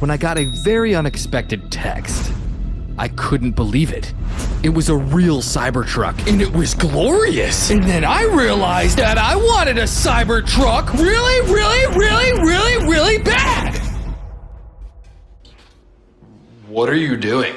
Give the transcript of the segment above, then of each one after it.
when I got a very unexpected text. I couldn't believe it. It was a real Cybertruck, and it was glorious. And then I realized that I wanted a Cybertruck really bad. What are you doing?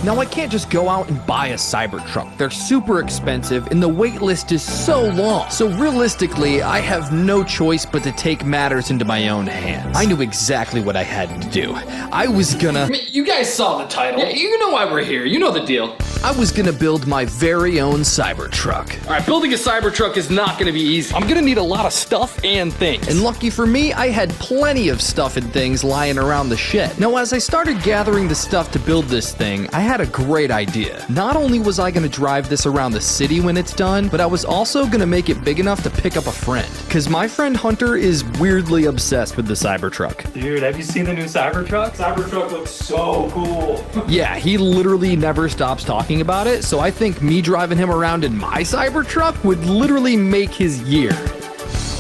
Now, I can't just go out and buy a Cybertruck. They're super expensive, and the wait list is so long. So realistically, I have no choice but to take matters into my own hands. I knew exactly what I had to do. I mean, You guys saw the title. Yeah, you know why we're here. You know the deal. I was gonna build my very own Cybertruck. All right, building a Cybertruck is not going to be easy. I'm going to need a lot of stuff and things. And lucky for me, I had plenty of stuff and things lying around the shed. Now, as I started gathering the stuff to build this thing, I had a great idea. Not only was I gonna drive this around the city when it's done, but I was also gonna make it big enough to pick up a friend. Cause my friend Hunter is weirdly obsessed with the Cybertruck. Dude, have you seen the new Cybertruck? Cybertruck looks so cool. Yeah, he literally never stops talking about it, so I think me driving him around in my Cybertruck would literally make his year.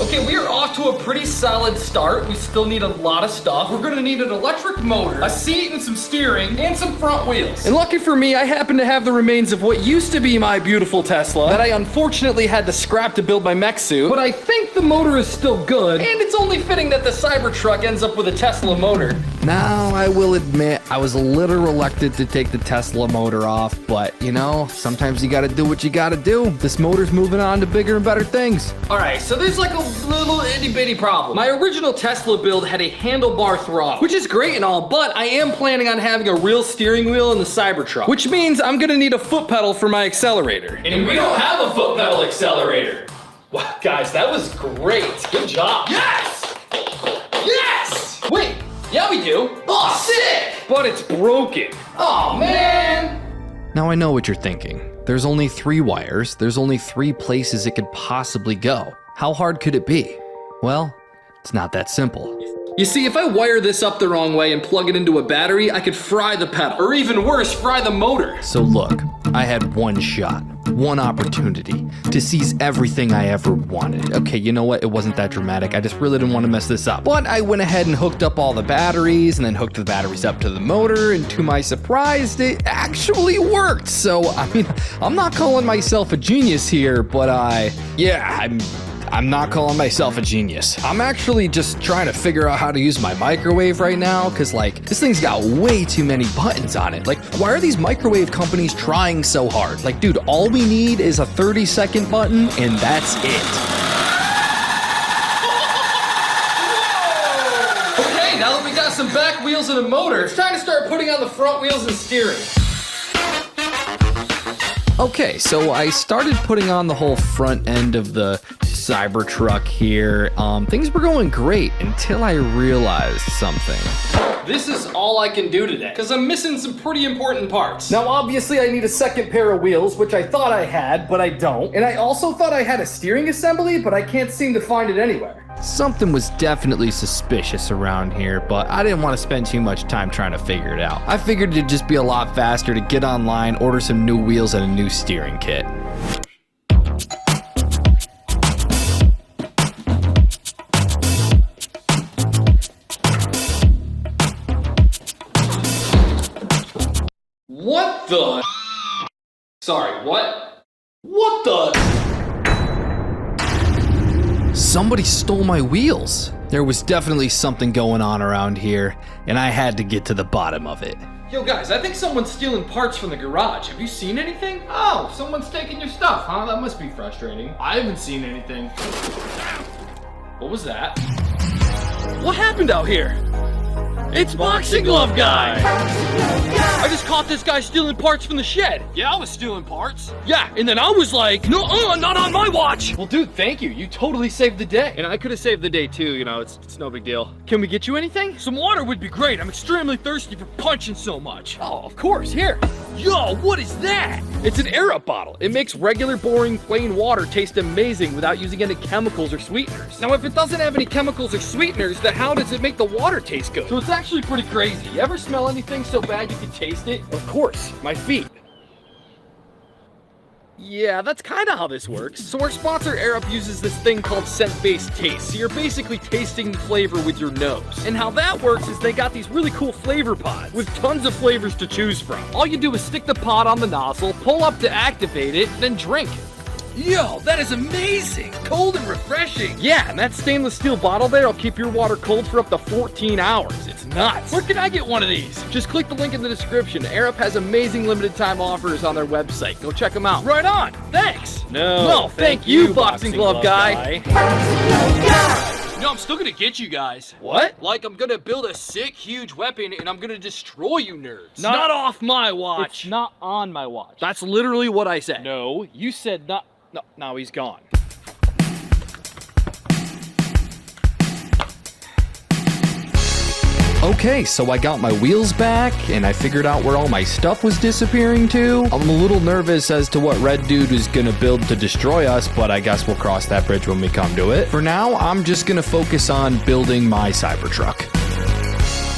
Okay, we are off to a pretty solid start. We still need a lot of stuff. We're gonna need an electric motor, a seat and some steering, and some front wheels. And lucky for me, I happen to have the remains of what used to be my beautiful Tesla that I unfortunately had to scrap to build my mech suit. But I think the motor is still good, and it's only fitting that the Cybertruck ends up with a Tesla motor. Now, I will admit, I was a little reluctant to take the Tesla motor off, but you know, sometimes you gotta do what you gotta do. This motor's moving on to bigger and better things. All right, so there's like a little itty bitty problem. My original Tesla build had a handlebar throttle, which is great and all, but I am planning on having a real steering wheel in the Cybertruck, which means I'm gonna need a foot pedal for my accelerator. And we don't have a foot pedal accelerator. Wow, guys, that was great. Good job. Yes! Yes! Wait, yeah, we do. Oh, sick! But it's broken. Oh, man! Now I know what you're thinking. There's only 3 wires, there's only 3 places it could possibly go. How hard could it be? Well, it's not that simple. You see, if I wire this up the wrong way and plug it into a battery, I could fry the pedal. Or even worse, fry the motor. So look, I had one shot, one opportunity to seize everything I ever wanted. Okay, you know what? It wasn't that dramatic. I just really didn't want to mess this up. But I went ahead and hooked up all the batteries and then hooked the batteries up to the motor. And to my surprise, it actually worked. So, I mean, I'm not calling myself a genius here, but I'm not calling myself a genius. I'm actually just trying to figure out how to use my microwave right now, because like, this thing's got way too many buttons on it. Like, why are these microwave companies trying so hard? Like, dude, all we need is a 30-second button, and that's it. Okay, now that we got some back wheels and a motor, it's time to start putting on the front wheels and steering. Okay, so I started putting on the whole front end of the Cybertruck here. Things were going great until I realized something. This is all I can do today, because I'm missing some pretty important parts. Now, obviously, I need a second pair of wheels, which I thought I had, but I don't. And I also thought I had a steering assembly, but I can't seem to find it anywhere. Something was definitely suspicious around here, but I didn't want to spend too much time trying to figure it out. I figured it'd just be a lot faster to get online, order some new wheels and a new steering kit. What the? Sorry, what? What the? Somebody stole my wheels. There was definitely something going on around here, and I had to get to the bottom of it. Yo guys, I think someone's stealing parts from the garage. Have you seen anything? Oh, someone's taking your stuff, huh? That must be frustrating. I haven't seen anything. What was that? What happened out here? It's Boxing Glove Guy! I just caught this guy stealing parts from the shed. Yeah, I was stealing parts. Yeah, and then I was like, no, not on my watch. Well, dude, thank you. You totally saved the day. And I could have saved the day too, you know, it's no big deal. Can we get you anything? Some water would be great. I'm extremely thirsty for punching so much. Oh, of course, here. Yo, what is that? It's an Air Up bottle. It makes regular, boring, plain water taste amazing without using any chemicals or sweeteners. Now, if it doesn't have any chemicals or sweeteners, then how does it make the water taste good? So it's actually pretty crazy. You ever smell anything so bad you can taste it? Of course, my feet. Yeah, that's kind of how this works. So our sponsor Arup uses this thing called scent-based taste. So you're basically tasting the flavor with your nose. And how that works is they got these really cool flavor pods with tons of flavors to choose from. All you do is stick the pod on the nozzle, pull up to activate it, then drink. Yo, that is amazing! Cold and refreshing! Yeah, and that stainless steel bottle there will keep your water cold for up to 14 hours. It's nuts. Where can I get one of these? Just click the link in the description. Arup has amazing limited time offers on their website. Go check them out. Right on! Thanks! No, thank you, boxing glove guy. You know, I'm still gonna get you guys. What? Like, I'm gonna build a sick, huge weapon and I'm gonna destroy you nerds. Not off my watch. It's not on my watch. That's literally what I said. No, you said not. No, now he's gone. Okay, so I got my wheels back, and I figured out where all my stuff was disappearing to. I'm a little nervous as to what Red Dude is gonna build to destroy us, but I guess we'll cross that bridge when we come to it. For now, I'm just gonna focus on building my Cybertruck.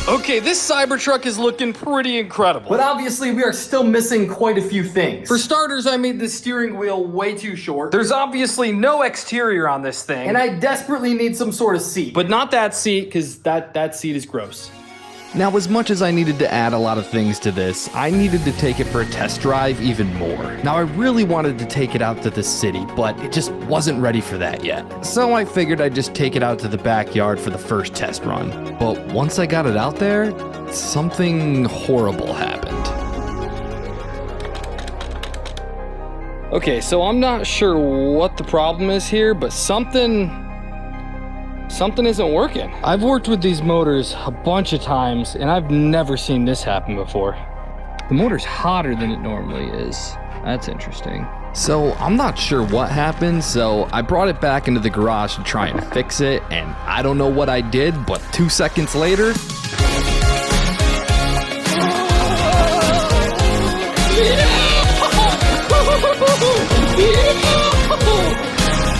Okay, this Cybertruck is looking pretty incredible. But obviously, we are still missing quite a few things. For starters, I made the steering wheel way too short. There's obviously no exterior on this thing. And I desperately need some sort of seat. But not that seat, because that seat is gross. Now, as much as I needed to add a lot of things to this, I needed to take it for a test drive even more. Now, I really wanted to take it out to the city, but it just wasn't ready for that yet. So I figured I'd just take it out to the backyard for the first test run. But once I got it out there, something horrible happened. Okay, so I'm not sure what the problem is here, but something isn't working. I've worked with these motors a bunch of times, and I've never seen this happen before. The motor's hotter than it normally is. That's interesting. So I'm not sure what happened, so I brought it back into the garage to try and fix it, and I don't know what I did, but 2 seconds later...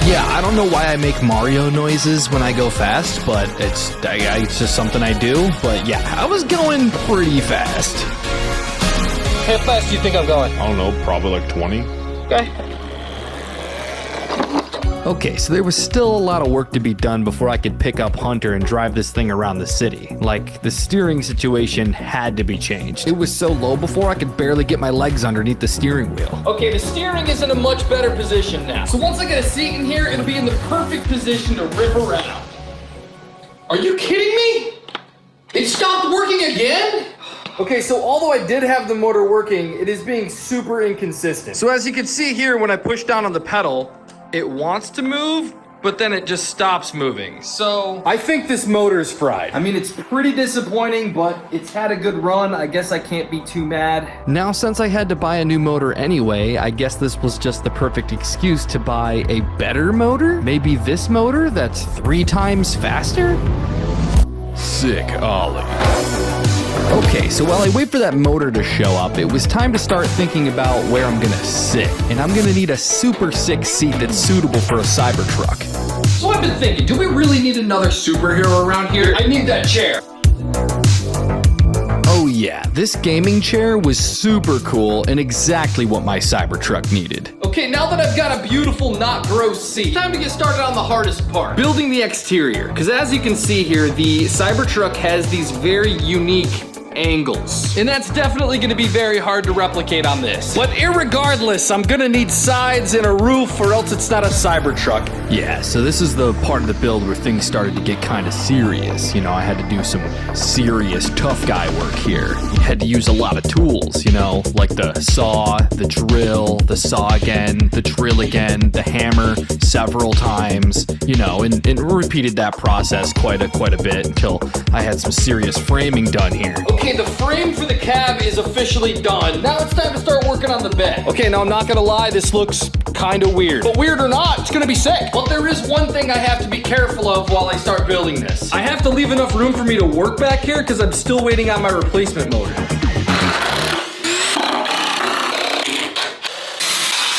Yeah, I don't know why I make Mario noises when I go fast, but it's just something I do. But yeah, I was going pretty fast. How fast do you think I'm going? I don't know, probably like 20. Okay. Okay, so there was still a lot of work to be done before I could pick up Hunter and drive this thing around the city. Like, the steering situation had to be changed. It was so low before I could barely get my legs underneath the steering wheel. Okay, the steering is in a much better position now. So once I get a seat in here, it'll be in the perfect position to rip around. Are you kidding me? It stopped working again? Okay, so although I did have the motor working, it is being super inconsistent. So as you can see here, when I push down on the pedal, it wants to move, but then it just stops moving. So I think this motor's fried. I mean, it's pretty disappointing, but it's had a good run. I guess I can't be too mad. Now, since I had to buy a new motor anyway, I guess this was just the perfect excuse to buy a better motor? Maybe this motor that's 3 times faster? Sick Ollie. Okay, so while I wait for that motor to show up, it was time to start thinking about where I'm gonna sit. And I'm gonna need a super sick seat that's suitable for a Cybertruck. So I've been thinking, do we really need another superhero around here? I need that chair. Oh yeah, this gaming chair was super cool and exactly what my Cybertruck needed. Okay, now that I've got a beautiful, not gross seat, time to get started on the hardest part. Building the exterior. Because as you can see here, the Cybertruck has these very unique angles. And that's definitely gonna be very hard to replicate on this. But irregardless, I'm gonna need sides and a roof or else it's not a Cybertruck. Yeah, so this is the part of the build where things started to get kind of serious. You know, I had to do some serious tough guy work here. You had to use a lot of tools, you know, like the saw, the drill, the saw again, the drill again, the hammer several times, you know, and repeated that process quite a bit until I had some serious framing done here. Okay, the frame for the cab is officially done. Now it's time to start working on the bed. Okay, now I'm not gonna lie, this looks kind of weird. But weird or not, it's gonna be sick. But there is one thing I have to be careful of while I start building this. I have to leave enough room for me to work back here because I'm still waiting on my replacement motor.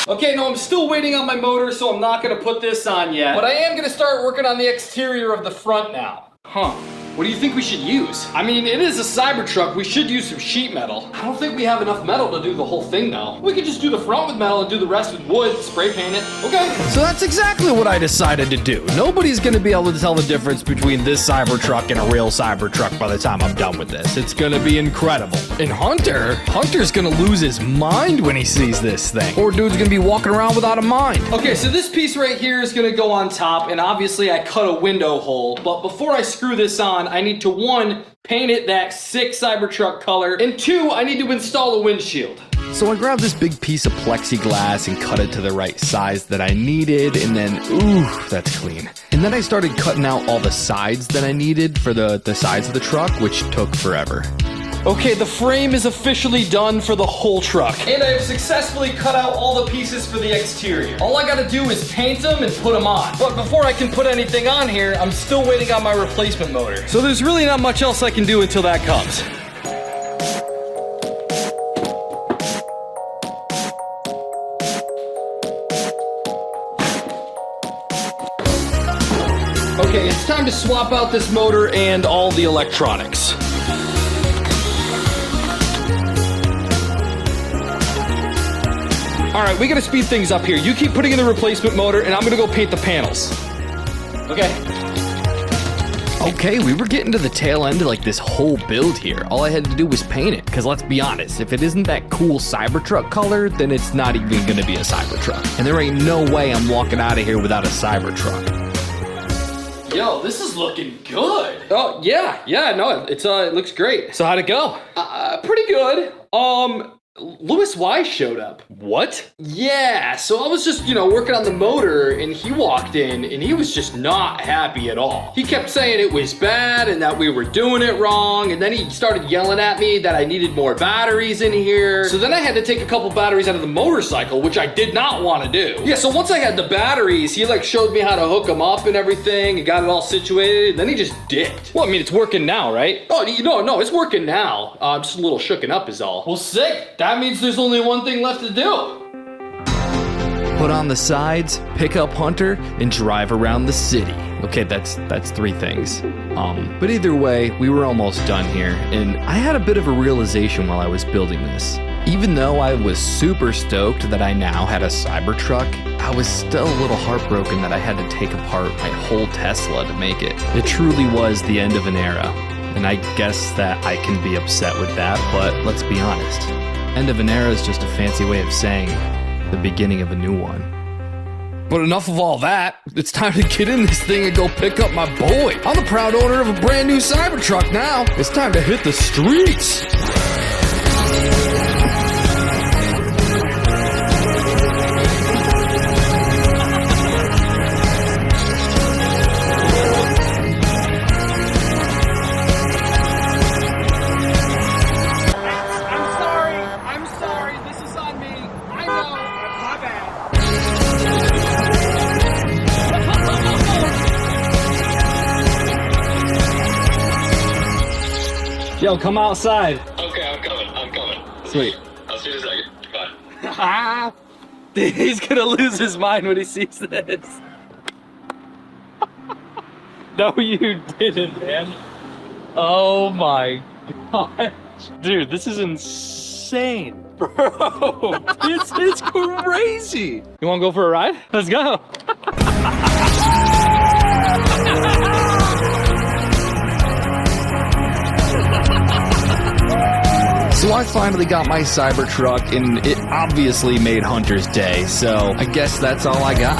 Okay, no, I'm still waiting on my motor, so I'm not gonna put this on yet. But I am gonna start working on the exterior of the front now. Huh. What do you think we should use? I mean, it is a Cybertruck. We should use some sheet metal. I don't think we have enough metal to do the whole thing, though. We could just do the front with metal and do the rest with wood, spray paint it. Okay. So that's exactly what I decided to do. Nobody's gonna be able to tell the difference between this Cybertruck and a real Cybertruck by the time I'm done with this. It's gonna be incredible. And Hunter's gonna lose his mind when he sees this thing. Poor dude's gonna be walking around without a mind. Okay, so this piece right here is gonna go on top, and obviously I cut a window hole. But before I screw this on, I need to, 1, paint it that sick Cybertruck color, and 2, I need to install a windshield. So I grabbed this big piece of plexiglass and cut it to the right size that I needed, and then, ooh, that's clean. And then I started cutting out all the sides that I needed for the sides of the truck, which took forever. Okay, the frame is officially done for the whole truck. And I have successfully cut out all the pieces for the exterior. All I gotta do is paint them and put them on. But before I can put anything on here, I'm still waiting on my replacement motor. So there's really not much else I can do until that comes. Okay, it's time to swap out this motor and all the electronics. All right, we gotta speed things up here. You keep putting in the replacement motor, and I'm gonna go paint the panels. Okay. Okay, we were getting to the tail end of like this whole build here. All I had to do was paint it, because let's be honest, if it isn't that cool Cybertruck color, then it's not even gonna be a Cybertruck. And there ain't no way I'm walking out of here without a Cybertruck. Yo, this is looking good. Oh, yeah, no, it looks great. So how'd it go? Pretty good. Louis Wise showed up. What? Yeah, so I was just, working on the motor, and he walked in, and he was just not happy at all. He kept saying it was bad and that we were doing it wrong, and then he started yelling at me that I needed more batteries in here. So then I had to take a couple batteries out of the motorcycle, which I did not want to do. Yeah, so once I had the batteries, he showed me how to hook them up and everything, and got it all situated, and then he just dipped. Well, I mean, it's working now, right? Oh, no, it's working now. I'm just a little shooken up is all. Well, sick. That means there's only one thing left to do. Put on the sides, pick up Hunter, and drive around the city. Okay, that's 3 things. But either way, we were almost done here, and I had a bit of a realization while I was building this. Even though I was super stoked that I now had a Cybertruck, I was still a little heartbroken that I had to take apart my whole Tesla to make it. It truly was the end of an era, and I guess that I can be upset with that, but let's be honest. End of an era is just a fancy way of saying the beginning of a new one. But enough of all that. It's time to get in this thing and go pick up my boy. I'm the proud owner of a brand new Cybertruck now. It's time to hit the streets. Yo, come outside. Okay, I'm coming. Sweet. I'll see you in a second. Bye. He's gonna lose his mind when he sees this. No, you didn't, man. Oh my god. Dude, this is insane. Bro, this is crazy. You wanna go for a ride? Let's go. So I finally got my Cybertruck, and it obviously made Hunter's day, so I guess that's all I got.